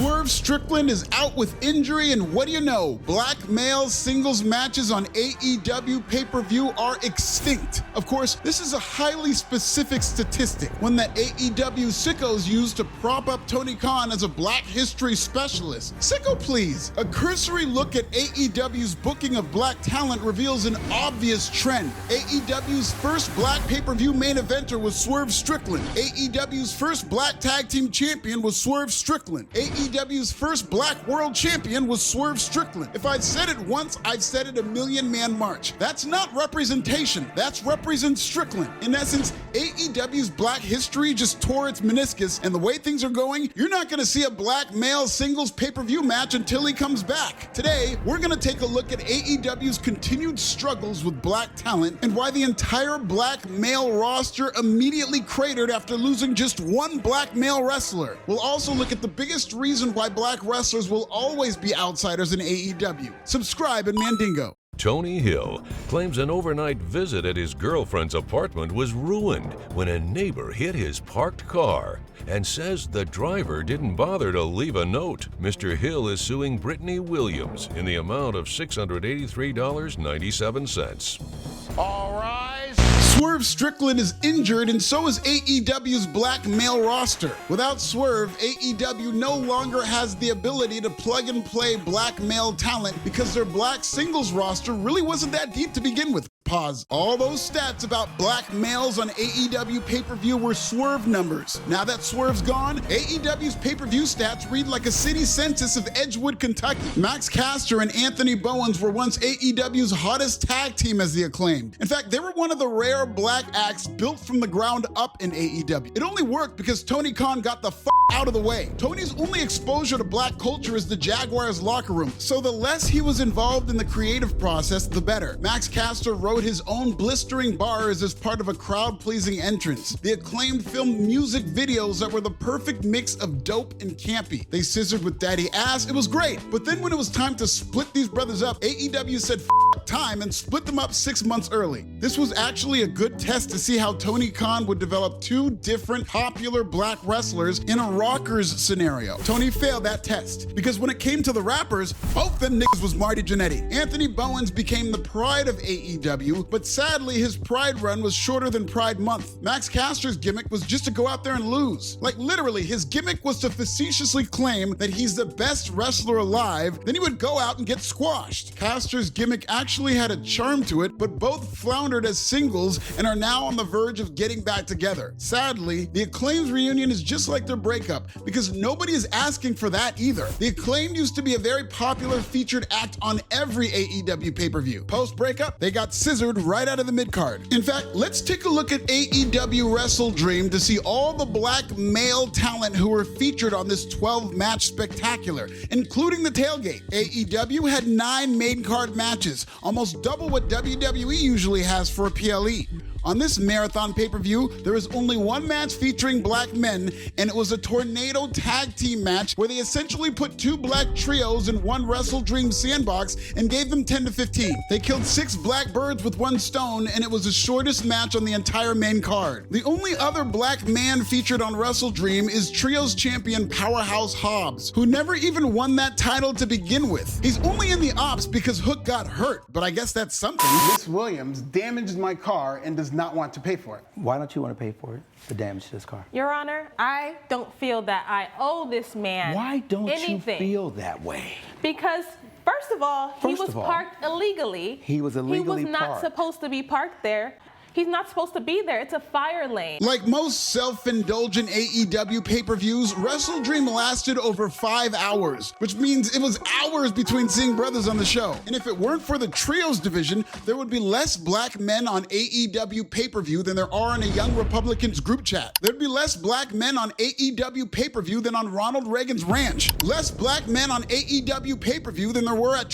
Swerve Strickland is out with injury, and what do you know? Black male singles matches on AEW pay-per-view are extinct. Of course, this is a highly specific statistic, one that AEW sickos use to prop up Tony Khan as a Black history specialist. Sicko, please. A cursory look at AEW's booking of black talent reveals an obvious trend. AEW's first black pay-per-view main eventer was Swerve Strickland. AEW's first black tag team champion was Swerve Strickland. AEW's first black world champion was Swerve Strickland. If I've said it once, I've said it a million-man march. That's not representation, that's representStrickland. In essence, AEW's black history just tore its meniscus, and the way things are going, you're not gonna see a black male singles pay-per-view match until he comes back. Today, we're gonna take a look at AEW's continued struggles with black talent and why the entire black male roster immediately cratered after losing just one black male wrestler. We'll also look at the biggest reason why black wrestlers will always be outsiders in AEW. Subscribe and Mandingo. Tony Hill claims an overnight visit at his girlfriend's apartment was ruined when a neighbor hit his parked car and says the driver didn't bother to leave a note. Mr. Hill is suing Brittany Williams in the amount of $683.97. All rise. Swerve Strickland is injured, and so is AEW's black male roster. Without Swerve, AEW no longer has the ability to plug and play black male talent because their black singles roster really wasn't that deep to begin with. Pause. All those stats about black males on AEW pay-per-view were Swerve numbers. Now that Swerve's gone, AEW's pay-per-view stats read like a city census of Edgewood, Kentucky. Max Caster and Anthony Bowens were once AEW's hottest tag team as the Acclaimed. In fact, they were one of the rare black acts built from the ground up in AEW. It only worked because Tony Khan got the out of the way. Tony's only exposure to black culture is the Jaguars locker room, so the less he was involved in the creative process, the better. Max Caster wrote his own blistering bars as part of a crowd-pleasing entrance. The Acclaimed filmed music videos that were the perfect mix of dope and campy. They scissored with Daddy Ass, it was great, but then when it was time to split these brothers up, AEW said time and split them up 6 months early. This was actually a good test to see how Tony Khan would develop two different popular black wrestlers in a rockers scenario. Tony failed that test because when it came to the rappers, both them niggas was Marty Jannetty. Anthony Bowens became the pride of AEW, but sadly his Pride run was shorter than Pride Month. Max Caster's gimmick was just to go out there and lose. Like literally, his gimmick was to facetiously claim that he's the best wrestler alive, then he would go out and get squashed. Caster's gimmick actually had a charm to it, but both floundered as singles and are now on the verge of getting back together. Sadly, the Acclaimed's reunion is just like their breakup because nobody is asking for that either. The Acclaimed used to be a very popular featured act on every AEW pay-per-view. Post-breakup, they got scissored right out of the mid-card. In fact, let's take a look at AEW WrestleDream to see all the black male talent who were featured on this 12-match spectacular, including the tailgate. AEW had 9 main card matches, almost double what WWE usually has for a PLE. On this marathon pay-per-view, there was only one match featuring black men, and it was a tornado tag team match where they essentially put 2 black trios in one WrestleDream sandbox and gave them 10 to 15. They killed 6 black birds with 1 stone, and it was the shortest match on the entire main card. The only other black man featured on WrestleDream is trios champion Powerhouse Hobbs, who never even won that title to begin with. He's only in the ops because Hook got hurt, but I guess that's something. Miss Williams damaged my car and does not want to pay for it. Why don't you want to pay for it, the damage to this car? Your Honor, I don't feel that I owe this man Why don't anything. you feel that way? Because, first of all, he was parked illegally. He was illegally He was not supposed to be parked there. He's not supposed to be there. It's a fire lane. Like most self-indulgent AEW pay-per-views, WrestleDream lasted over 5 hours, which means it was hours between seeing brothers on the show. And if it weren't for the trios division, there would be less black men on AEW pay-per-view than there are in a Young Republicans group chat. There'd be less black men on AEW pay-per-view than on Ronald Reagan's ranch. Less black men on AEW pay-per-view than there were at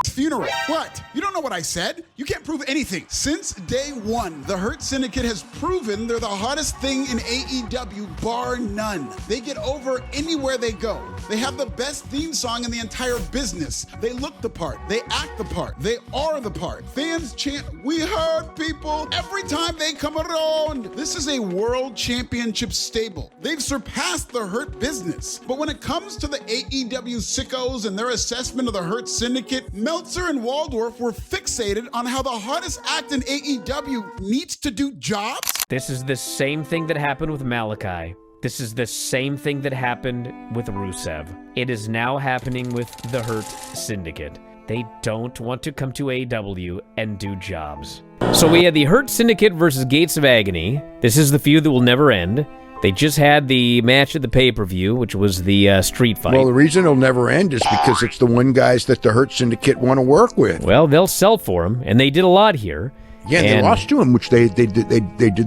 funeral. What? You don't know what I said? You can't prove anything. Since day one, the Hurt Syndicate has proven they're the hottest thing in AEW, bar none. They get over anywhere they go. They have the best theme song in the entire business. They look the part. They act the part. They are the part. Fans chant, "We heard people," every time they come around. This is a world championship stable. They've surpassed the Hurt business. But when it comes to the AEW sickos and their assessment of the Hurt Syndicate, Meltzer and Waldorf were fixated on how the hottest act in AEW needs to do jobs. This is the same thing that happened with Malachi. This is the same thing that happened with Rusev. It is now happening with the Hurt Syndicate. They don't want to come to AEW and do jobs. So we had the Hurt Syndicate versus Gates of Agony. This is the feud that will never end. They just had the match at the pay-per-view, which was the street fight. Well, the reason it'll never end is because it's the one guys that the Hurt Syndicate want to work with. Well, they'll sell for them, and they did a lot here. Yeah, they lost to him, which they did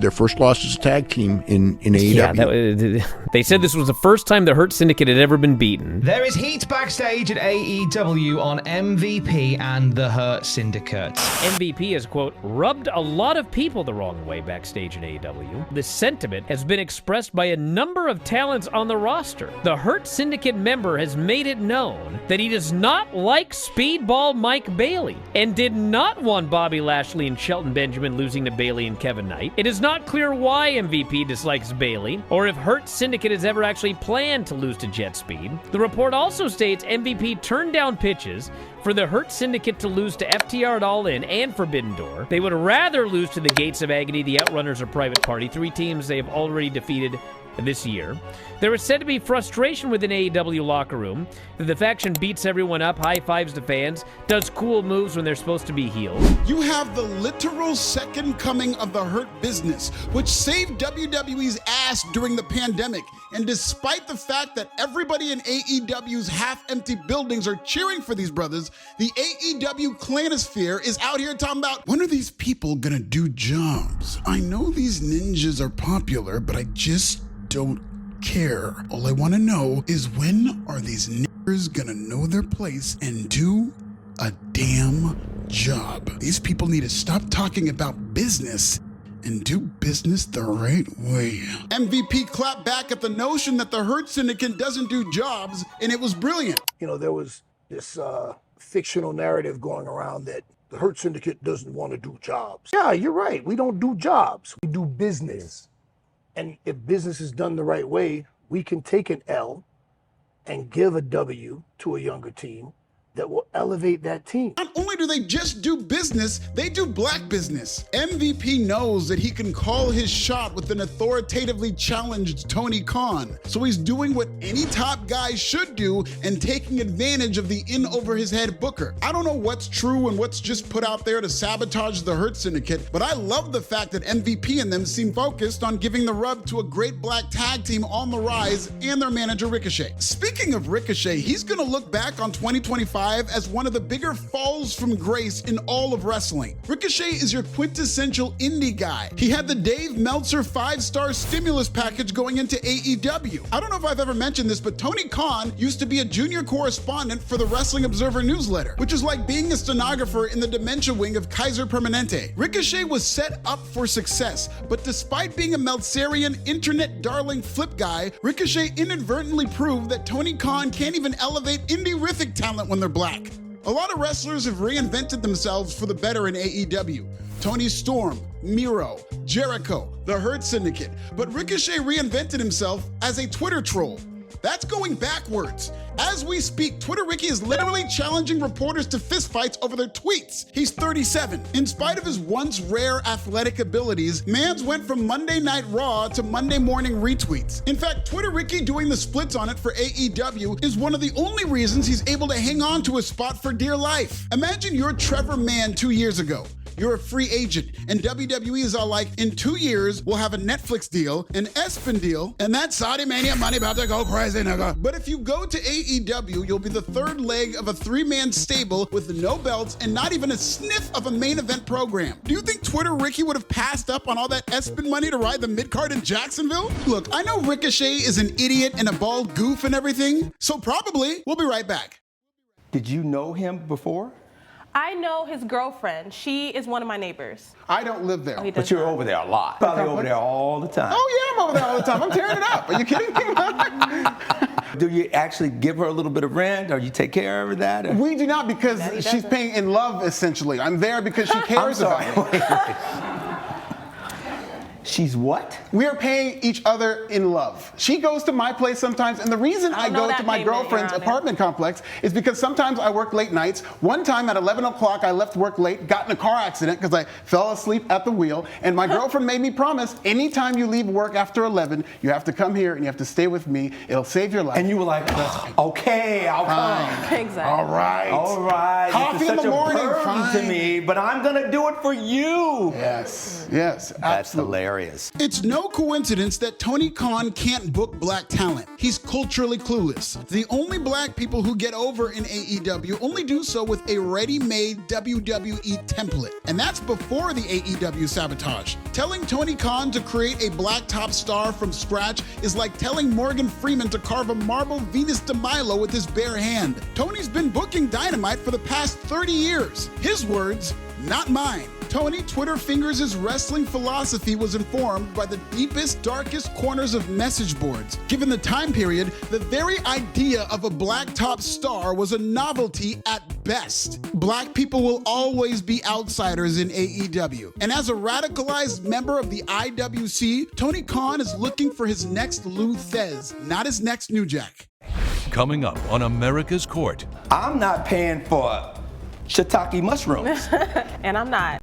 their first loss as a tag team in AEW. Yeah, they said this was the first time the Hurt Syndicate had ever been beaten. There is heat backstage at AEW on MVP and the Hurt Syndicate. MVP has, quote, rubbed a lot of people the wrong way backstage at AEW. The sentiment has been expressed by a number of talents on the roster. The Hurt Syndicate member has made it known that he does not like Speedball Mike Bailey and did not want Bobby Lashley and Shelton Benjamin losing to Bailey and Kevin Knight. It is not clear why MVP dislikes Bailey, or if Hurt Syndicate has ever actually planned to lose to Jet Speed. The report also states MVP turned down pitches for the Hurt Syndicate to lose to FTR at All In and Forbidden Door. They would rather lose to the Gates of Agony, the Outrunners, or Private Party, 3 teams they have already defeated this year. There is said to be frustration within AEW locker room that the faction beats everyone up, high fives to fans, does cool moves when they're supposed to be heels. You have the literal second coming of the Hurt business, which saved WWE's ass during the pandemic. And despite the fact that everybody in AEW's half-empty buildings are cheering for these brothers, the AEW clanosphere is out here talking about, when are these people gonna do jobs? I know these ninjas are popular, but I just don't care. All I want to know is, when are these niggers gonna know their place and do a damn job? These people need to stop talking about business and do business the right way. MVP clapped back at the notion that the Hurt Syndicate doesn't do jobs, and it was brilliant. You know, there was this fictional narrative going around that the Hurt Syndicate doesn't want to do jobs. Yeah, you're right. We don't do jobs. We do business. And if business is done the right way, we can take an L and give a W to a younger team that will elevate that team. Not only do they just do business, they do black business. MVP knows that he can call his shot with an authoritatively challenged Tony Khan. So he's doing what any top guy should do and taking advantage of the in over his head booker. I don't know what's true and what's just put out there to sabotage the Hurt Syndicate, but I love the fact that MVP and them seem focused on giving the rub to a great black tag team on the rise and their manager Ricochet. Speaking of Ricochet, he's gonna look back on 2025 as one of the bigger falls from grace in all of wrestling. Ricochet is your quintessential indie guy. He had the Dave Meltzer 5-star stimulus package going into AEW. I don't know if I've ever mentioned this, but Tony Khan used to be a junior correspondent for the Wrestling Observer newsletter, which is like being a stenographer in the dementia wing of Kaiser Permanente. Ricochet was set up for success, but despite being a Meltzerian internet darling flip guy, Ricochet inadvertently proved that Tony Khan can't even elevate indie-rific talent when they're black. A lot of wrestlers have reinvented themselves for the better in AEW. Tony Storm, Miro, Jericho, the Hurt Syndicate. But Ricochet reinvented himself as a Twitter troll. That's going backwards. As we speak, Twitter Ricky is literally challenging reporters to fistfights over their tweets. He's 37. In spite of his once rare athletic abilities, Mans went from Monday Night Raw to Monday morning retweets. In fact, Twitter Ricky doing the splits on it for AEW is one of the only reasons he's able to hang on to his spot for dear life. Imagine you're Trevor Mann 2 years ago. You're a free agent, and WWE is all like, in 2 years, we'll have a Netflix deal, an ESPN deal, and that Saudi Mania money about to go crazy, nigga. But if you go to AEW, you'll be the third leg of a 3-man stable with no belts and not even a sniff of a main event program. Do you think Twitter Ricky would have passed up on all that ESPN money to ride the mid-card in Jacksonville? Look, I know Ricochet is an idiot and a bald goof and everything, so probably. We'll be right back. Did you know him before? I know his girlfriend. She is one of my neighbors. I don't live there. Oh, he does But you're not. over there a lot. Probably over there all the time. Oh yeah, I'm over there all the time. I'm tearing it up. Are you kidding me? Do you actually give her a little bit of rent, or you take care of that? Or? We do not, because Daddy she's doesn't. paying in love, essentially. I'm there because she I'm cares sorry. about me. She's what? We are paying each other in love. She goes to my place sometimes, and the reason I don't know go that to my payment, girlfriend's Your Honor. apartment complex is because sometimes I work late nights. One time at 11 o'clock, I left work late, got in a car accident because I fell asleep at the wheel, and my girlfriend made me promise, anytime you leave work after 11, you have to come here and you have to stay with me. It'll save your life. And you were like, okay, I'll come. Exactly. All right. All right. Coffee this is in the such morning, a burden fine. to me, but I'm gonna do it for you. Yes, That's absolutely. hilarious. It's no coincidence that Tony Khan can't book black talent. He's culturally clueless. The only black people who get over in AEW only do so with a ready-made WWE template. And that's before the AEW sabotage. Telling Tony Khan to create a black top star from scratch is like telling Morgan Freeman to carve a marble Venus de Milo with his bare hand. Tony's been booking Dynamite for the past 30 years. His words, not mine. Tony Twitter fingers his wrestling philosophy was informed by the deepest, darkest corners of message boards. Given the time period, the very idea of a black top star was a novelty at best. Black people will always be outsiders in AEW. And as a radicalized member of the IWC, Tony Khan is looking for his next Lou Thez, not his next New Jack. Coming up on America's Court. I'm not paying for shiitake mushrooms. And I'm not.